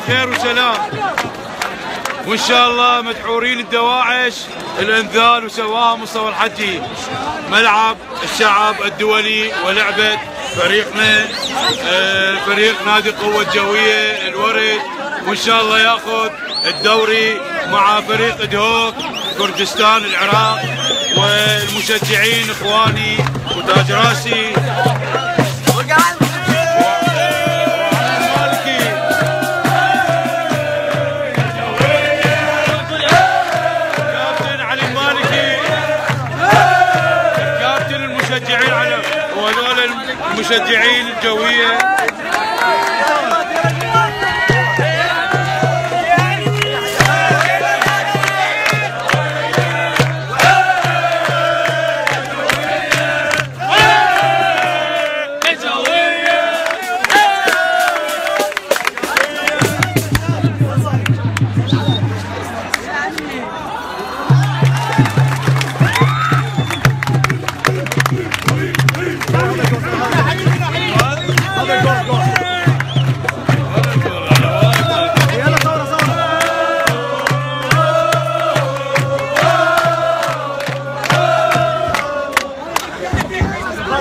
خير وسلام، وان شاء الله مدحورين الدواعش الانذال وسواها مصطفى الحجي ملعب الشعب الدولي ولعبه فريقنا فريق نادي قوه جويه الورد، وان شاء الله ياخذ الدوري مع فريق دهوك كردستان العراق. والمشجعين اخواني وتاج راسي المشجعين الجويه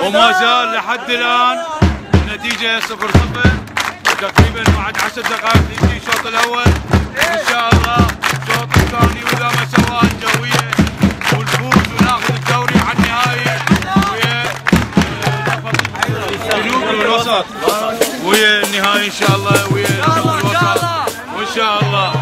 وما زال لحد الان النتيجه 0-0 تقريبا بعد 10 دقائق يجي الشوط الاول ان شاء الله الشوط الثاني، واذا ما سواها الجويه ونفوز وناخذ الدوري على النهائي ويا الجنوب والوسط ويا النهائي ان شاء الله ويا الوسط وان شاء الله.